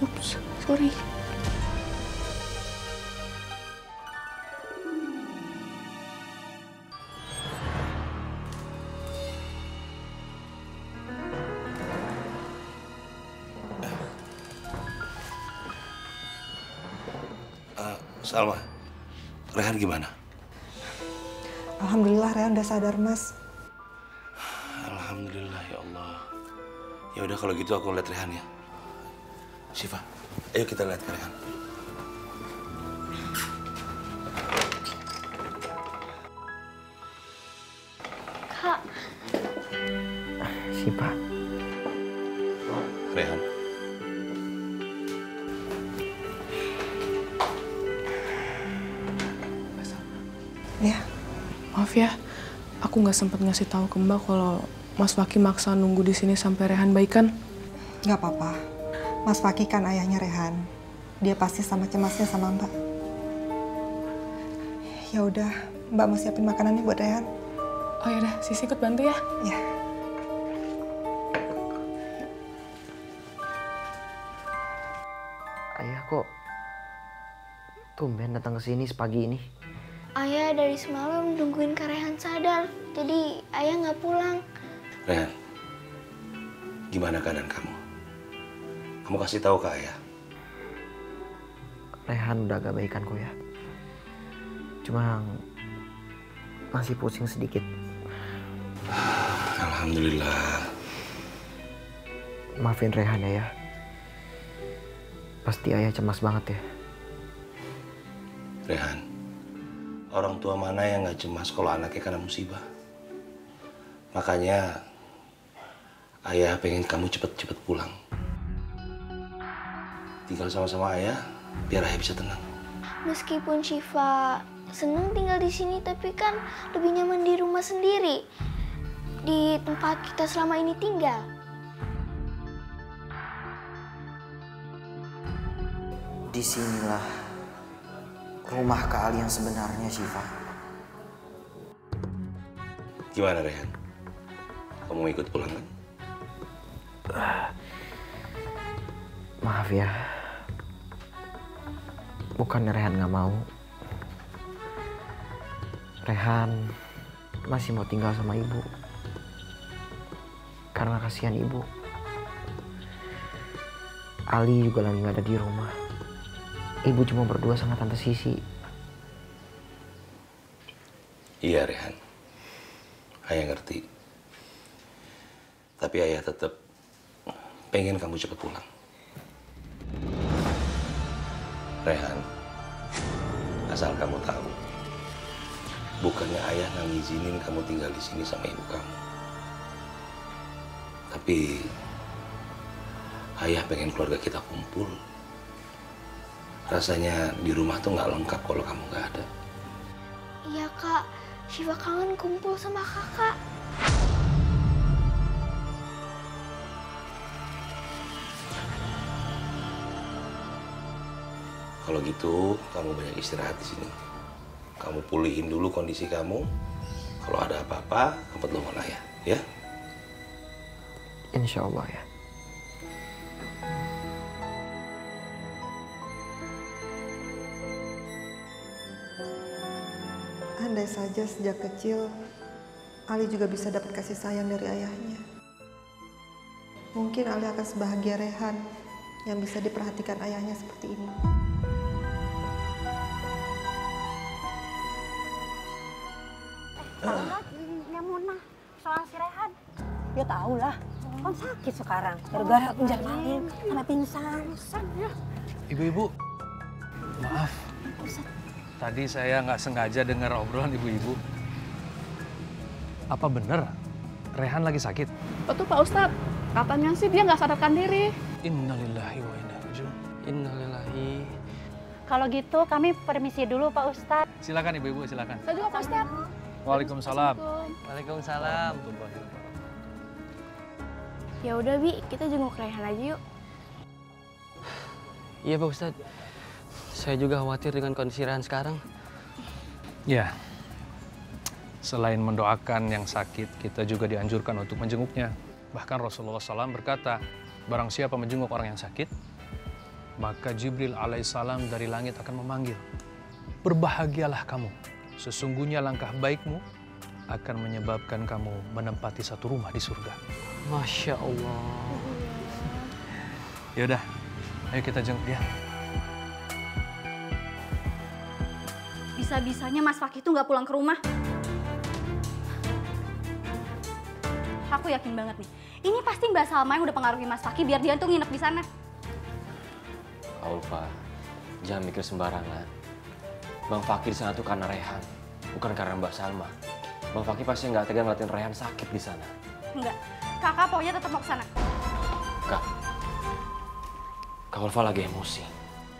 Ups, sorry. Salma, Rehan gimana? Alhamdulillah Rehan udah sadar, Mas. Alhamdulillah ya Allah. Ya udah kalau gitu aku lihat Rehan ya. Syifa, ayo kita lihat ke Rehan. Kak. Syifa. Rehan. Ya. Maaf ya, aku nggak sempat ngasih tahu ke Mbak kalau Mas Fakih maksa nunggu di sini sampai Rehan baikan. Nggak apa-apa. Mas Fakih kan ayahnya Rehan. Dia pasti sama cemasnya sama Mbak. Ya udah, Mbak mau siapin makanannya buat Rehan. Oh ya udah, Sisi ikut bantu ya. Ya. Ayah kok tumben datang ke sini sepagi ini? Ayah dari semalam nungguin Kak Rehan sadar, jadi ayah nggak pulang. Rehan, gimana keadaan kamu? Kamu kasih tahu ke ayah. Rehan udah agak baikan kok ya. Cuma masih pusing sedikit. Alhamdulillah. Maafin Rehan ya. Pasti ayah cemas banget ya. Rehan, orang tua mana yang nggak cemas kalau anaknya kena musibah? Makanya ayah pengen kamu cepet-cepet pulang. Tinggal sama-sama ayah, biar ayah bisa tenang. Meskipun Syifa seneng tinggal di sini, tapi kan lebih nyaman di rumah sendiri, di tempat kita selama ini tinggal. Disinilah rumah Kak Ali yang sebenarnya, Syifa. Gimana Rehan? Kamu mau ikut pulang kan? Maaf ya. Bukan Rehan nggak mau. Rehan masih mau tinggal sama ibu. Karena kasihan ibu. Ali juga lagi nggak ada di rumah. Ibu cuma berdua sama Tante Sisi. Iya Rehan, ayah ngerti. Tapi ayah tetap pengen kamu cepat pulang. Rehan, asal kamu tahu, bukannya ayah nggak ngizinin kamu tinggal di sini sama ibu kamu. Tapi ayah pengen keluarga kita kumpul. Rasanya di rumah tuh nggak lengkap kalau kamu nggak ada. Iya Kak, Syifa kangen kumpul sama kakak. Kalau gitu, kamu banyak istirahat di sini. Kamu pulihin dulu kondisi kamu. Kalau ada apa-apa, kamu telepon ayah, ya? Insya Allah ya. Andai saja sejak kecil, Ali juga bisa dapat kasih sayang dari ayahnya. Mungkin Ali akan sebahagia Rehan yang bisa diperhatikan ayahnya seperti ini. Yang Muna soal si Rehan. Ya tahu lah, kan sakit sekarang. Gara-gara kejar maling, sampai pingsan. Ya. Ibu-ibu, maaf. Tadi saya nggak sengaja dengar obrolan ibu-ibu. Apa bener Rehan lagi sakit? Betul Pak Ustadz, katanya sih dia nggak sadarkan diri. Innalillahi wa inna ilaihi raji'un. Innalillahi. Kalau gitu kami permisi dulu Pak Ustadz. Silakan ibu-ibu, silakan. Saya juga Pak Ustadz. Waalaikumsalam. Waalaikumsalam. Ya udah Bi, kita jenguk Rehan aja yuk. Iya Pak Ustadz, saya juga khawatir dengan kondisi Rehan sekarang. Ya, selain mendoakan yang sakit, kita juga dianjurkan untuk menjenguknya. Bahkan Rasulullah SAW berkata, barang siapa menjenguk orang yang sakit, maka Jibril alaihissalam dari langit akan memanggil, "Berbahagialah kamu, sesungguhnya langkah baikmu akan menyebabkan kamu menempati satu rumah di surga." Masya Allah. Yaudah, ayo kita jenguk dia. Bisa-bisanya Mas Fakih itu nggak pulang ke rumah. Aku yakin banget nih, ini pasti Mbak Salma yang udah pengaruhi Mas Fakih biar dia tuh nginep di sana. Ulfa, jangan mikir sembarangan. Bang Fakih di sana tuh karena Rehan, bukan karena Mbak Salma. Bang Fakih pasti nggak tega ngeliatin Rehan sakit di sana. Enggak, kakak pokoknya tetap mau ke sana. Kak Ulfa lagi emosi.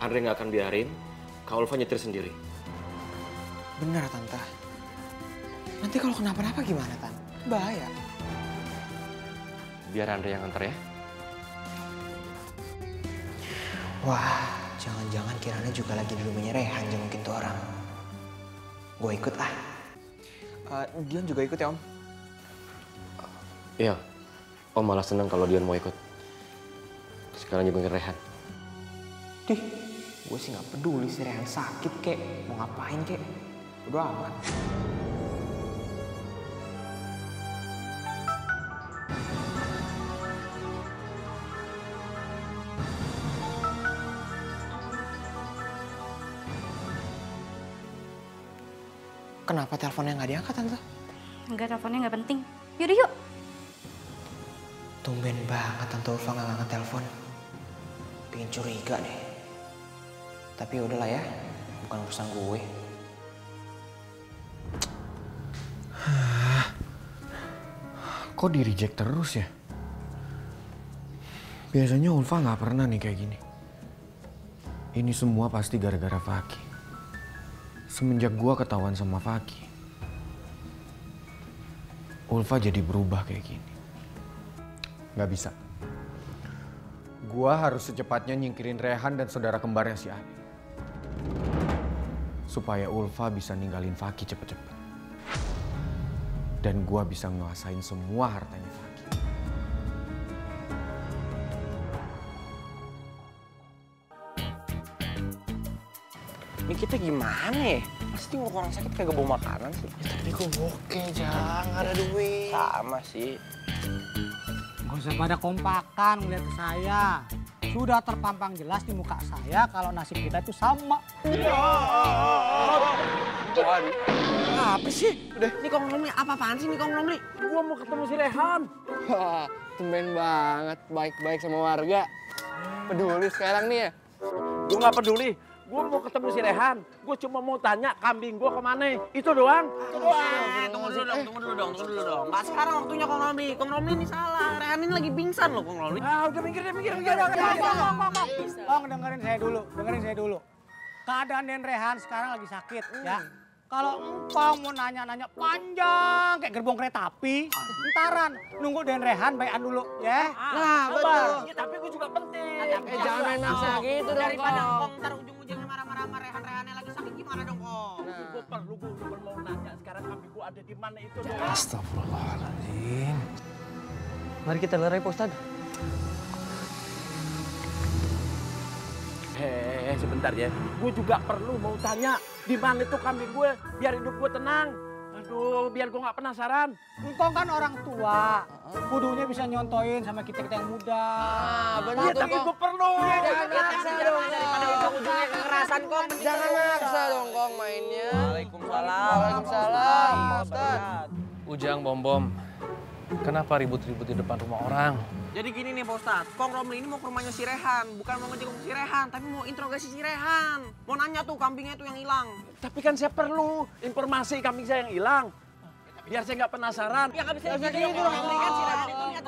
Andre nggak akan biarin Kak Ulfa nyetir sendiri. Benar, Tante. Nanti kalau kenapa-napa gimana, Tante? Bahaya. Biar Andre yang antar ya. Wah, jangan-jangan Kirana juga lagi di rumahnya Rehan jengukin tuh orang. Gue ikut ah. Dion juga ikut ya, Om? Iya, Om malah seneng kalau Dion mau ikut. Sekarang jengukin Rehan. Dih, gue sih nggak peduli si Rehan sakit kek, mau ngapain kek. Udah amat. Kenapa teleponnya nggak diangkat, Tante? Enggak, teleponnya nggak penting. Yaudah yuk. Tumben banget Tante Ulfa nggak ngangkat telepon. Pengen curiga deh. Tapi udahlah ya, bukan urusan gue. Kok di reject terus ya? Biasanya Ulfa nggak pernah nih kayak gini. Ini semua pasti gara-gara Fakih. Semenjak gua ketahuan sama Fakih, Ulfa jadi berubah kayak gini. Gak bisa. Gua harus secepatnya nyingkirin Rehan dan saudara kembarnya si Adi. Supaya Ulfa bisa ninggalin Fakih cepet-cepet. Dan gua bisa nguasain semua hartanya Fakih. Ini kita gimana ya? Pasti orang sakit kagak bawa makanan sih. Ya, tapi gue bokeh, jangan ada duit. Sama sih. Gak usah pada kompakan ngeliat ke saya. Sudah terpampang jelas di muka saya kalau nasib kita itu sama. Apa sih? Udah, ini Kong Romli apa-apaan sih nih Kong Romli? Gua mau ketemu si Rehan. Wah, tumben banget, baik-baik sama warga. Peduli sekarang nih ya? Gua nggak peduli. Gue mau ketemu si Rehan. Gue cuma mau tanya kambing gue kemana. Itu doang. Tunggu dulu dong. Nggak sekarang waktunya Kong Romli. Kong Romli ini salah. Rehan ini lagi pingsan loh Kong Romli. Ah, udah mikir. Kong, dengerin saya dulu. Keadaan Den Rehan sekarang lagi sakit ya. Kalau engkau mau nanya-nanya panjang kayak gerbong kereta api, entaran nunggu Den Rehan bayan dulu ya. Nah, betul. Ya, tapi gue juga penting. Jangan main maksa gitu dong, daripada Kong ntar ujung-ujungnya marah-marah sama Rehan-Rehannya lagi sakit gimana dong Kong? Gue perlu mau nanya sekarang kambing gue ada di mana itu dong. Astagfirullahaladzim. Mari kita lerai Pak Ustadz. Sebentar ya. Gue juga perlu mau tanya di mana itu kambing gue biar hidup gue tenang. Aduh, biar gue nggak penasaran. Engkau kan orang tua, kudunya bisa nyontoin sama kita yang muda. Benar tuh, tapi gue perlu. Jangan maksa dong. Daripada ujung-ujungnya kekerasan Kong. Jangan maksa dong Kong mainnya. Waalaikumsalam. Pak Ustadz. Ujang, Bom, kenapa ribut-ribut di depan rumah orang? Jadi gini nih Pak Ustadz, Kong Romli ini mau ke rumahnya si Rehan. Bukan mau ngejenguk si Rehan, tapi mau interogasi si Rehan. Mau nanya tuh kambingnya itu yang hilang. Tapi kan saya perlu informasi kambing saya yang hilang. Biar saya nggak penasaran. Ya nggak bisa gitu dong. Kan si Rehan itu lihat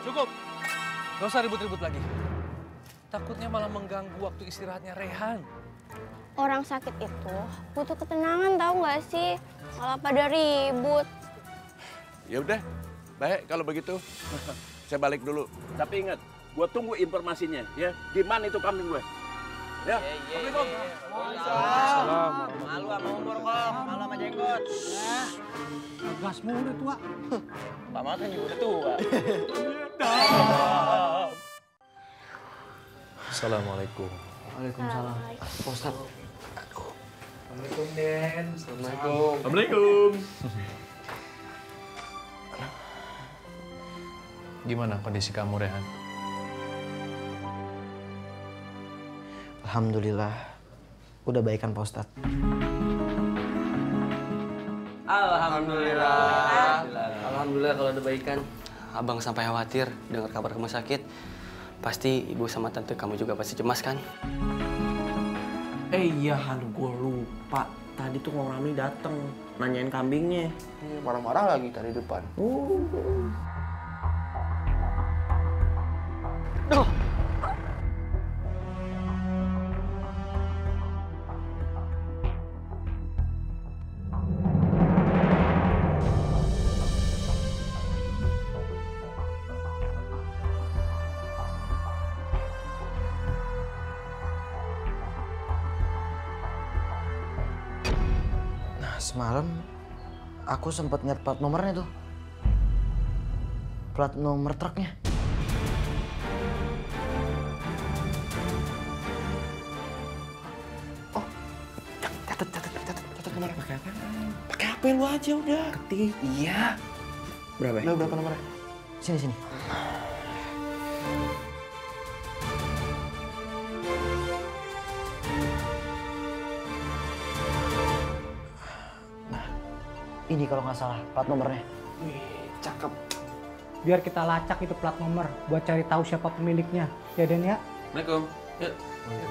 Cukup, gak usah ribut-ribut lagi. Takutnya malah mengganggu waktu istirahatnya Rehan. Orang sakit itu butuh ketenangan, tahu nggak sih? Malah pada ribut. Ya udah, baik kalau begitu. Saya balik dulu. Tapi ingat, gue tunggu informasinya ya. Di mana itu kambing gue? Ya. Assalamualaikum. Malu sama umur Kong, malu sama jenggot. Gas mulu tua. Pak Mamat kan juga udah tua. Assalamualaikum. Waalaikumsalam. Pak Ustadz. Assalamualaikum, Den. Assalamualaikum. Assalamualaikum. Gimana kondisi kamu, Rehan? Alhamdulillah, udah baikan Pak Ustadz. Alhamdulillah. Alhamdulillah kalau udah baikan. Abang sampai khawatir dengar kabar kamu sakit. Pasti ibu sama tante kamu juga pasti cemas kan? Iya, aduh gue lupa. Tadi tuh Kong Ramli dateng nanyain kambingnya. Marah-marah lagi tadi depan. Semalam aku sempat ngeliat plat nomornya tuh. Plat nomor truknya. Oh, catat nomornya. Pakai HP lu aja udah. Ketik. Iya. Berapa? Udah berapa nomornya? Sini. Ini kalau nggak salah plat nomornya. Wih, cakep. Biar kita lacak itu plat nomor buat cari tahu siapa pemiliknya. Ya Den ya. Assalamualaikum. Yuk.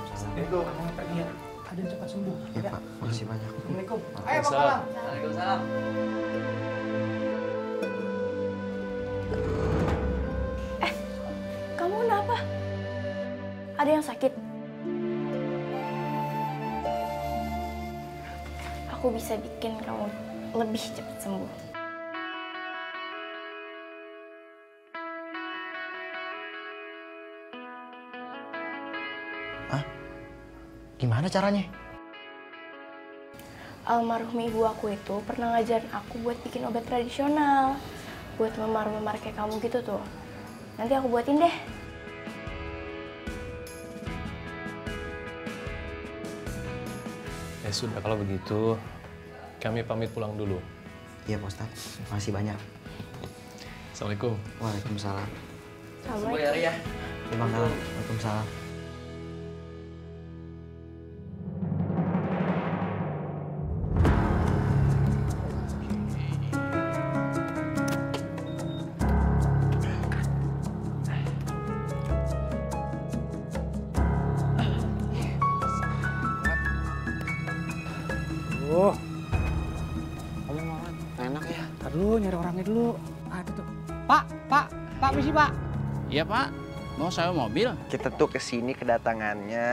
Assalamualaikum. Iya. Aden cepat sembuh. Iya Pak, makasih banyak. Assalamualaikum. Ayo Pak Palang. Waalaikumsalam. Kamu kenapa? Ada yang sakit? Aku bisa bikin kamu lebih cepat sembuh. Hah? Gimana caranya? Almarhum ibu aku itu pernah ngajarin aku buat bikin obat tradisional. Buat memar-memar kayak kamu gitu tuh. Nanti aku buatin deh. Ya sudah, kalau begitu kami pamit pulang dulu. Iya Pak Ustadz, makasih banyak. Assalamualaikum. Waalaikumsalam. Sembuh ya, Ria. Terima kasih. Waalaikumsalam. Enak ya. Ntar dulu nyari orangnya dulu. Ada tuh. Pak, misi Pak. Iya Pak, mau sewa mobil? Kita tuh kesini kedatangannya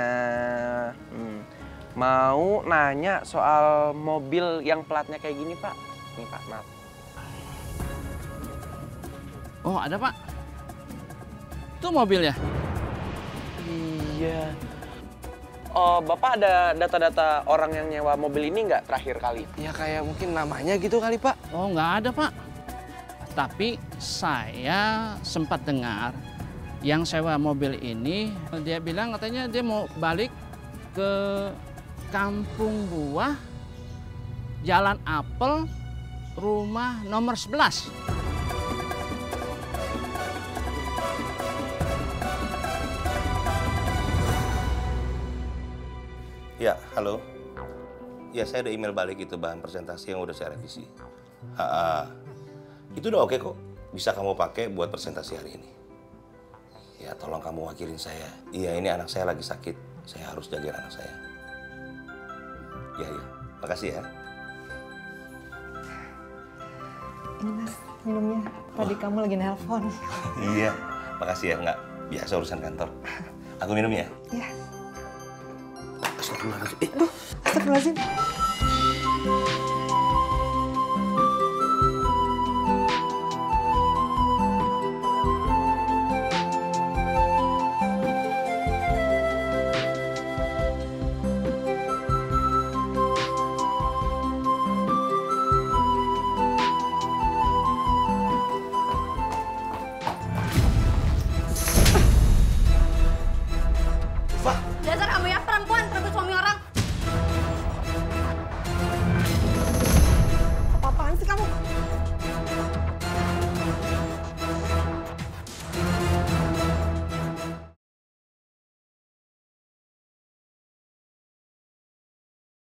mau nanya soal mobil yang platnya kayak gini Pak. Nih Pak, maaf. Oh ada Pak? Itu mobil ya? Iya. Oh Bapak ada data-data orang yang nyewa mobil ini nggak terakhir kali? Ya kayak mungkin namanya gitu kali Pak. Oh nggak ada Pak. Tapi saya sempat dengar yang sewa mobil ini, dia bilang katanya dia mau balik ke Kampung Buah, Jalan Apel, rumah nomor 11. Ya, halo. Ya, saya ada email balik itu bahan presentasi yang udah saya revisi. Itu udah oke kok. Bisa kamu pakai buat presentasi hari ini. Ya, tolong kamu wakilin saya. Iya, ini anak saya lagi sakit. Saya harus jagain anak saya. Ya. Makasih ya. Ini Mas, minumnya. Tadi kamu lagi nelpon. Iya, makasih ya. Nggak biasa urusan kantor. Aku minum ya? Iya. Astagfirullahaladzim. Aduh, astagfirullahaladzim. Dasar kamu ya perempuan, perebut suami orang.